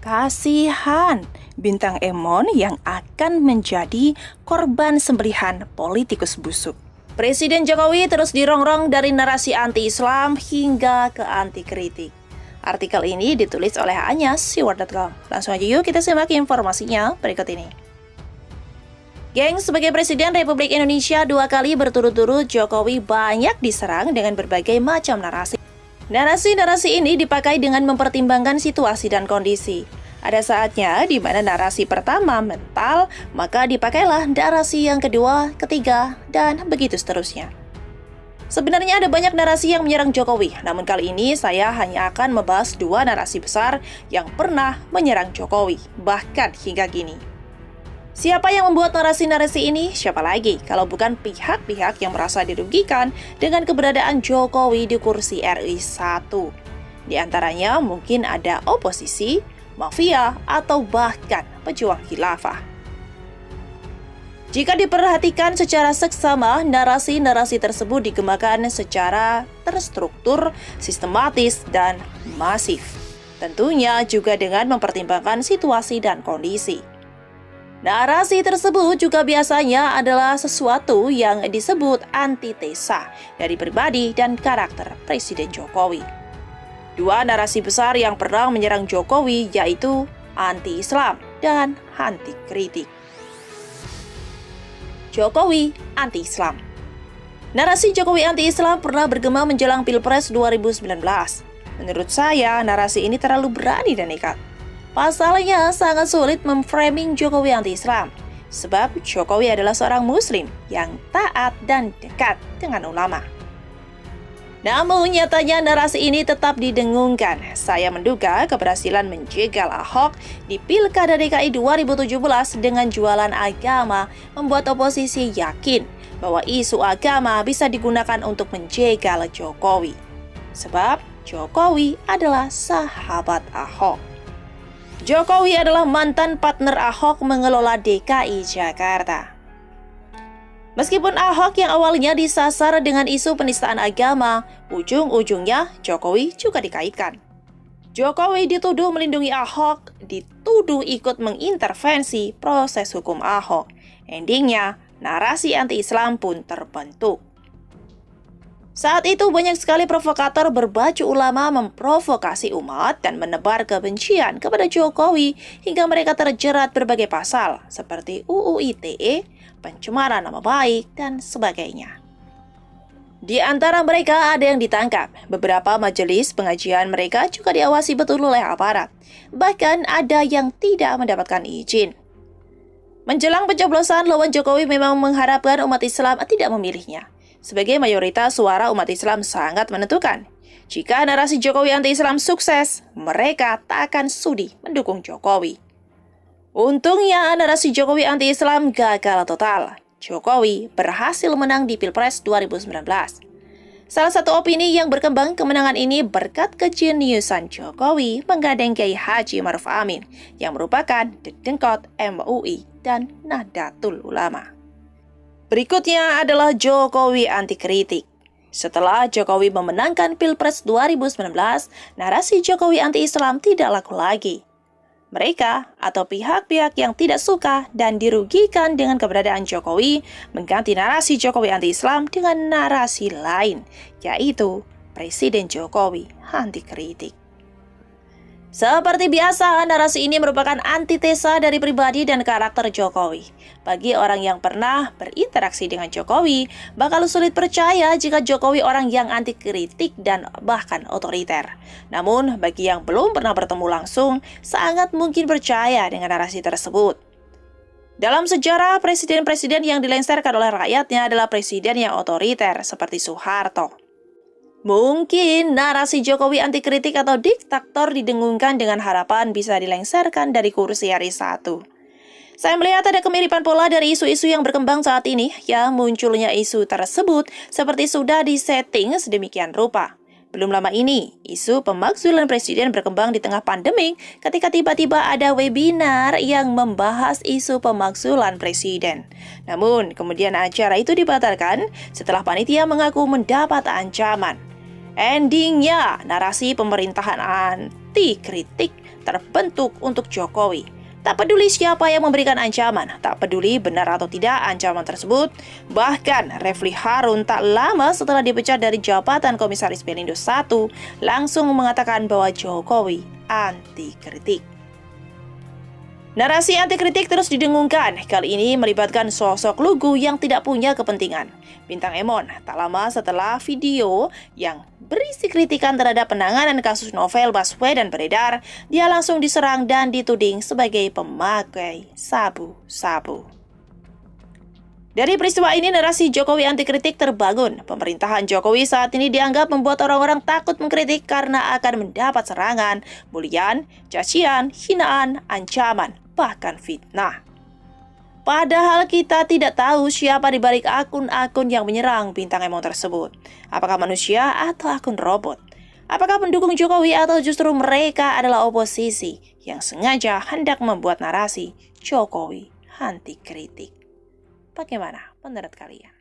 Kasihan bintang Emon yang akan menjadi korban sembelihan politikus busuk. Presiden Jokowi terus dirongrong dari narasi anti-Islam hingga ke anti-kritik. Artikel ini ditulis oleh anyasiwar.com. Langsung aja yuk kita simak informasinya berikut ini. Geng, sebagai Presiden Republik Indonesia 2 kali berturut-turut, Jokowi banyak diserang dengan berbagai macam narasi. Narasi-narasi ini dipakai dengan mempertimbangkan situasi dan kondisi. Ada saatnya di mana narasi pertama mental, maka dipakailah narasi yang kedua, ketiga, dan begitu seterusnya. Sebenarnya ada banyak narasi yang menyerang Jokowi, namun kali ini saya hanya akan membahas 2 narasi besar yang pernah menyerang Jokowi, bahkan hingga kini. Siapa yang membuat narasi-narasi ini? Siapa lagi kalau bukan pihak-pihak yang merasa dirugikan dengan keberadaan Jokowi di kursi RI 1. Di antaranya mungkin ada oposisi, mafia, atau bahkan pejuang khilafah. Jika diperhatikan secara seksama, narasi-narasi tersebut dikembangkan secara terstruktur, sistematis, dan masif. Tentunya juga dengan mempertimbangkan situasi dan kondisi. Narasi tersebut juga biasanya adalah sesuatu yang disebut antitesa dari pribadi dan karakter Presiden Jokowi. 2 narasi besar yang pernah menyerang Jokowi yaitu anti-Islam dan anti-kritik. Jokowi anti-Islam. Narasi Jokowi anti-Islam pernah bergema menjelang Pilpres 2019. Menurut saya, narasi ini terlalu berani dan nekat. Pasalnya sangat sulit memframing Jokowi anti-Islam, sebab Jokowi adalah seorang muslim yang taat dan dekat dengan ulama. Namun nyatanya narasi ini tetap didengungkan. Saya menduga keberhasilan menjegal Ahok di Pilkada DKI 2017 dengan jualan agama membuat oposisi yakin bahwa isu agama bisa digunakan untuk menjegal Jokowi. Sebab Jokowi adalah sahabat Ahok. Jokowi adalah mantan partner Ahok mengelola DKI Jakarta. Meskipun Ahok yang awalnya disasar dengan isu penistaan agama, ujung-ujungnya Jokowi juga dikaitkan. Jokowi dituduh melindungi Ahok, dituduh ikut mengintervensi proses hukum Ahok. Endingnya, narasi anti-Islam pun terbentuk. Saat itu banyak sekali provokator berbaju ulama memprovokasi umat dan menebar kebencian kepada Jokowi hingga mereka terjerat berbagai pasal seperti UU ITE, pencemaran nama baik, dan sebagainya. Di antara mereka ada yang ditangkap, beberapa majelis pengajian mereka juga diawasi betul oleh aparat, bahkan ada yang tidak mendapatkan izin. Menjelang pencoblosan, lawan Jokowi memang mengharapkan umat Islam tidak memilihnya. Sebagai mayoritas suara umat Islam sangat menentukan. Jika narasi Jokowi anti-Islam sukses, mereka tak akan sudi mendukung Jokowi. Untungnya narasi Jokowi anti-Islam gagal total. Jokowi berhasil menang di Pilpres 2019. Salah satu opini yang berkembang kemenangan ini berkat kejeniusan Jokowi menggandeng Kiai Haji Ma'ruf Amin yang merupakan dedengkot MUI dan Nahdlatul Ulama. Berikutnya adalah Jokowi anti-kritik. Setelah Jokowi memenangkan Pilpres 2019, narasi Jokowi anti-Islam tidak laku lagi. Mereka atau pihak-pihak yang tidak suka dan dirugikan dengan keberadaan Jokowi mengganti narasi Jokowi anti-Islam dengan narasi lain, yaitu Presiden Jokowi anti-kritik. Seperti biasa, narasi ini merupakan antitesa dari pribadi dan karakter Jokowi. Bagi orang yang pernah berinteraksi dengan Jokowi, bakal sulit percaya jika Jokowi orang yang anti kritik dan bahkan otoriter. Namun, bagi yang belum pernah bertemu langsung, sangat mungkin percaya dengan narasi tersebut. Dalam sejarah, presiden-presiden yang dilengsarkan oleh rakyatnya adalah presiden yang otoriter seperti Soeharto. Mungkin narasi Jokowi anti-kritik atau diktator didengungkan dengan harapan bisa dilengsarkan dari kursi RI 1. Saya melihat ada kemiripan pola dari isu-isu yang berkembang saat ini, ya munculnya isu tersebut seperti sudah disetting sedemikian rupa. Belum lama ini, isu pemakzulan presiden berkembang di tengah pandemi ketika tiba-tiba ada webinar yang membahas isu pemakzulan presiden. Namun, kemudian acara itu dibatalkan setelah panitia mengaku mendapat ancaman. Endingnya, narasi pemerintahan anti kritik terbentuk untuk Jokowi. Tak peduli siapa yang memberikan ancaman, tak peduli benar atau tidak ancaman tersebut. Bahkan Refli Harun tak lama setelah dipecat dari jabatan Komisaris Pelindo I langsung mengatakan bahwa Jokowi anti kritik. Narasi anti kritik terus didengungkan, kali ini melibatkan sosok lugu yang tidak punya kepentingan. Bintang Emon tak lama setelah video yang berisi kritikan terhadap penanganan kasus Novel Baswedan beredar, dia langsung diserang dan dituding sebagai pemakai sabu-sabu. Dari peristiwa ini, narasi Jokowi anti kritik terbangun. Pemerintahan Jokowi saat ini dianggap membuat orang-orang takut mengkritik karena akan mendapat serangan, bulian, cacian, hinaan, ancaman, bahkan fitnah. Padahal kita tidak tahu siapa di balik akun-akun yang menyerang Bintang Emon tersebut. Apakah manusia atau akun robot? Apakah pendukung Jokowi atau justru mereka adalah oposisi yang sengaja hendak membuat narasi Jokowi anti kritik? Bagaimana menurut kalian?